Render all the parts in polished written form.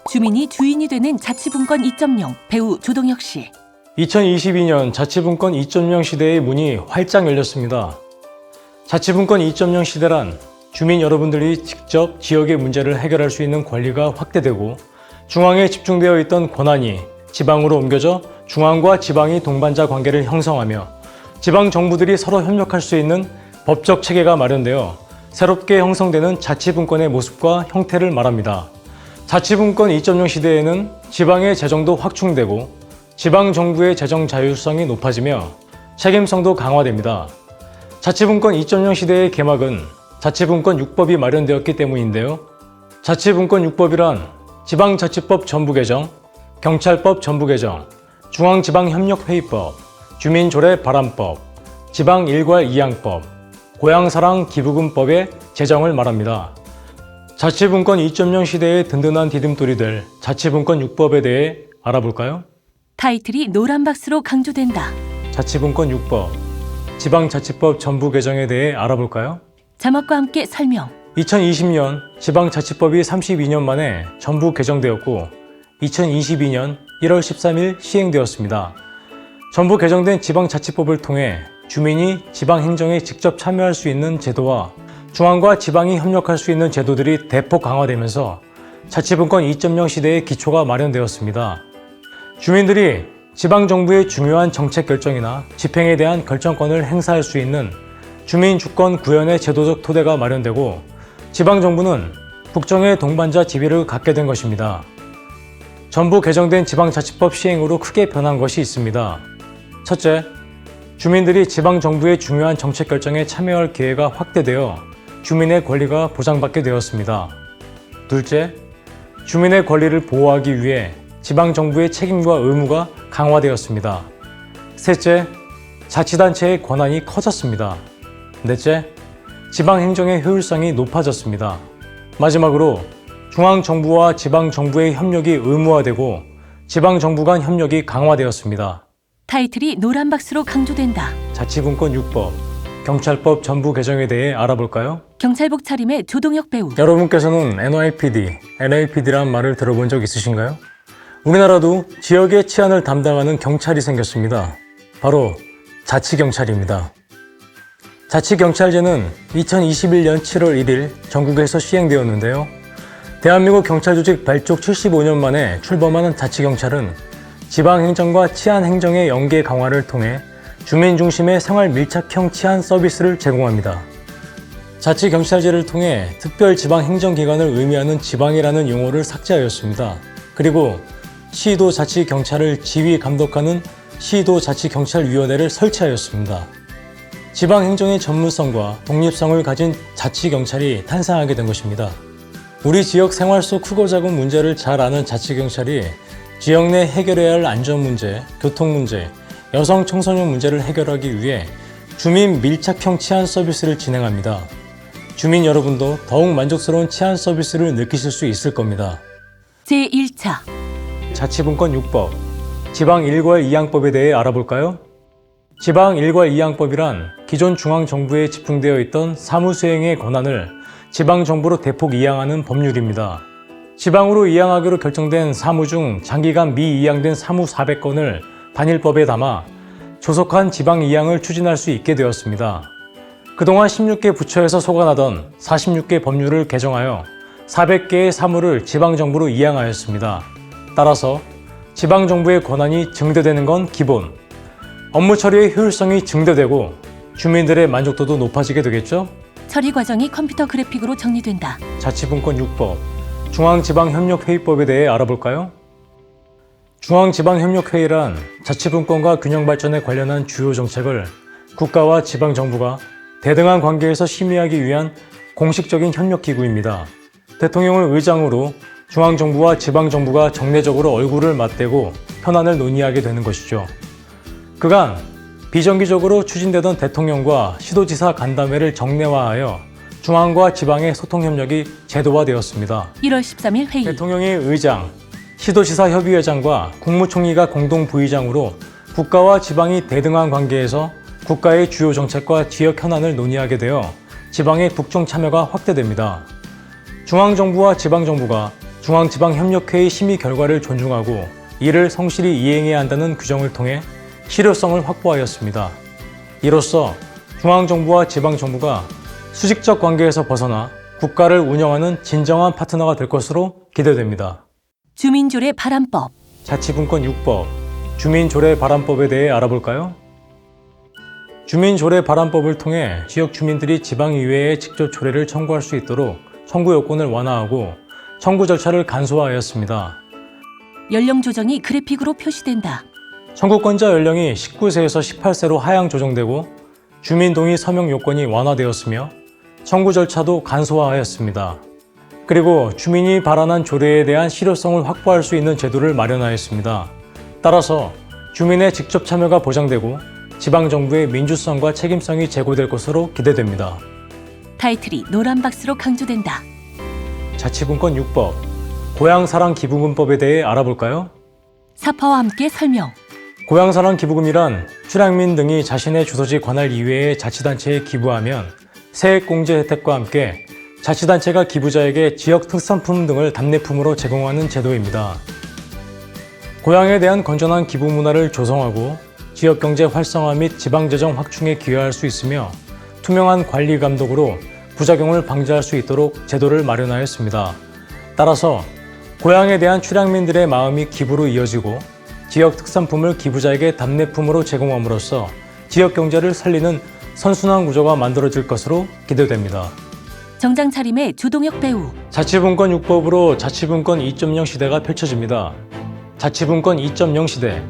주민이 주인이 되는 자치분권 2.0 배우 조동혁 씨. 2022년 자치분권 2.0 시대의 문이 활짝 열렸습니다. 자치분권 2.0 시대란 주민 여러분들이 직접 지역의 문제를 해결할 수 있는 권리가 확대되고 중앙에 집중되어 있던 권한이 지방으로 옮겨져 중앙과 지방이 동반자 관계를 형성하며 지방 정부들이 서로 협력할 수 있는 법적 체계가 마련되어 새롭게 형성되는 자치분권의 모습과 형태를 말합니다. 자치분권 2.0 시대에는 지방의 재정도 확충되고 지방정부의 재정 자율성이 높아지며 책임성도 강화됩니다. 자치분권 2.0 시대의 개막은 자치분권 6법이 마련되었기 때문인데요. 자치분권 6법이란 지방자치법 전부 개정, 경찰법 전부 개정, 중앙지방협력회의법, 주민조례 발안법, 지방일괄이양법, 고향사랑 기부금법의 제정을 말합니다. 자치분권 2.0 시대의 든든한 디딤돌이 될 자치분권 6법에 대해 알아볼까요? 타이틀이 노란 박스로 강조된다. 자치분권 6법, 지방자치법 전부 개정에 대해 알아볼까요? 자막과 함께 설명. 2020년 지방자치법이 32년 만에 전부 개정되었고 2022년 1월 13일 시행되었습니다. 전부 개정된 지방자치법을 통해 주민이 지방행정에 직접 참여할 수 있는 제도와 중앙과 지방이 협력할 수 있는 제도들이 대폭 강화되면서 자치분권 2.0 시대의 기초가 마련되었습니다. 주민들이 지방정부의 중요한 정책 결정이나 집행에 대한 결정권을 행사할 수 있는 주민주권 구현의 제도적 토대가 마련되고 지방정부는 국정의 동반자 지위를 갖게 된 것입니다. 전부 개정된 지방자치법 시행으로 크게 변한 것이 있습니다. 첫째, 주민들이 지방정부의 중요한 정책 결정에 참여할 기회가 확대되어 주민의 권리가 보장받게 되었습니다. 둘째, 주민의 권리를 보호하기 위해 지방정부의 책임과 의무가 강화되었습니다. 셋째, 자치단체의 권한이 커졌습니다. 넷째, 지방행정의 효율성이 높아졌습니다. 마지막으로 중앙정부와 지방정부의 협력이 의무화되고 지방정부 간 협력이 강화되었습니다. 타이틀이 노란 박스로 강조된다. 자치분권 6법, 경찰법 전부 개정에 대해 알아볼까요? 경찰복 차림의 조동혁 배우. 여러분께서는 NYPD, LAPD란 말을 들어본 적 있으신가요? 우리나라도 지역의 치안을 담당하는 경찰이 생겼습니다. 바로 자치경찰입니다. 자치경찰제는 2021년 7월 1일 전국에서 시행되었는데요. 대한민국 경찰조직 발족 75년 만에 출범하는 자치경찰은 지방행정과 치안행정의 연계 강화를 통해 주민 중심의 생활 밀착형 치안 서비스를 제공합니다. 자치경찰제를 통해 특별지방행정기관을 의미하는 지방이라는 용어를 삭제하였습니다. 그리고 시도자치경찰을 지휘 감독하는 시도자치경찰위원회를 설치하였습니다. 지방행정의 전문성과 독립성을 가진 자치경찰이 탄생하게 된 것입니다. 우리 지역 생활 속 크고 작은 문제를 잘 아는 자치경찰이 지역 내 해결해야 할 안전문제, 교통문제, 여성 청소년 문제를 해결하기 위해 주민 밀착형 치안 서비스를 진행합니다. 주민 여러분도 더욱 만족스러운 치안 서비스를 느끼실 수 있을 겁니다. 제1차 자치분권 6법, 지방일괄이양법에 대해 알아볼까요? 지방일괄이양법이란 기존 중앙정부에 집중되어 있던 사무수행의 권한을 지방정부로 대폭 이양하는 법률입니다. 지방으로 이양하기로 결정된 사무 중 장기간 미이양된 사무 400건을 단일법에 담아 조속한 지방 이양을 추진할 수 있게 되었습니다. 그동안 16개 부처에서 소관하던 46개 법률을 개정하여 400개의 사무를 지방정부로 이양하였습니다. 따라서 지방정부의 권한이 증대되는 건 기본, 업무 처리의 효율성이 증대되고 주민들의 만족도도 높아지게 되겠죠? 처리 과정이 컴퓨터 그래픽으로 정리된다. 자치분권 6법, 중앙지방협력회의법에 대해 알아볼까요? 중앙지방협력회의란 자치분권과 균형발전에 관련한 주요 정책을 국가와 지방정부가 대등한 관계에서 심의하기 위한 공식적인 협력기구입니다. 대통령을 의장으로 중앙정부와 지방정부가 정례적으로 얼굴을 맞대고 현안을 논의하게 되는 것이죠. 그간 비정기적으로 추진되던 대통령과 시도지사 간담회를 정례화하여 중앙과 지방의 소통협력이 제도화되었습니다. 1월 13일 회의. 대통령이 의장, 시도지사 협의회장과 국무총리가 공동 부의장으로 국가와 지방이 대등한 관계에서 국가의 주요 정책과 지역 현안을 논의하게 되어 지방의 국정 참여가 확대됩니다. 중앙정부와 지방정부가 중앙지방협력회의 심의 결과를 존중하고 이를 성실히 이행해야 한다는 규정을 통해 실효성을 확보하였습니다. 이로써 중앙정부와 지방정부가 수직적 관계에서 벗어나 국가를 운영하는 진정한 파트너가 될 것으로 기대됩니다. 주민조례 발안법. 자치분권 6법, 주민조례 발안법에 대해 알아볼까요? 주민조례 발안법을 통해 지역 주민들이 지방의회에 직접 조례를 청구할 수 있도록 청구 요건을 완화하고 청구 절차를 간소화하였습니다. 연령 조정이 그래픽으로 표시된다. 청구권자 연령이 19세에서 18세로 하향 조정되고 주민 동의 서명 요건이 완화되었으며 청구 절차도 간소화하였습니다. 그리고 주민이 발안한 조례에 대한 실효성을 확보할 수 있는 제도를 마련하였습니다. 따라서 주민의 직접 참여가 보장되고 지방정부의 민주성과 책임성이 제고될 것으로 기대됩니다. 타이틀이 노란 박스로 강조된다. 자치분권 6법, 고향사랑 기부금법에 대해 알아볼까요? 사파와 함께 설명. 고향사랑 기부금이란 출향민 등이 자신의 주소지 관할 이외의 자치단체에 기부하면 세액공제 혜택과 함께 자치단체가 기부자에게 지역 특산품 등을 답례품으로 제공하는 제도입니다. 고향에 대한 건전한 기부 문화를 조성하고 지역경제 활성화 및 지방재정 확충에 기여할 수 있으며 투명한 관리 감독으로 부작용을 방지할 수 있도록 제도를 마련하였습니다. 따라서 고향에 대한 출향민들의 마음이 기부로 이어지고 지역 특산품을 기부자에게 답례품으로 제공함으로써 지역 경제를 살리는 선순환 구조가 만들어질 것으로 기대됩니다. 정장 차림의 조동혁 배우. 자치분권 6법으로 자치분권 2.0 시대가 펼쳐집니다. 자치분권 2.0 시대.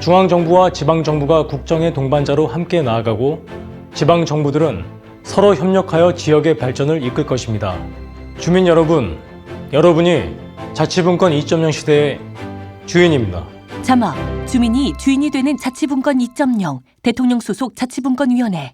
중앙정부와 지방정부가 국정의 동반자로 함께 나아가고 지방정부들은 서로 협력하여 지역의 발전을 이끌 것입니다. 주민 여러분, 여러분이 자치분권 2.0 시대의 주인입니다. 자막. 주민이 주인이 되는 자치분권 2.0 대통령 소속 자치분권위원회.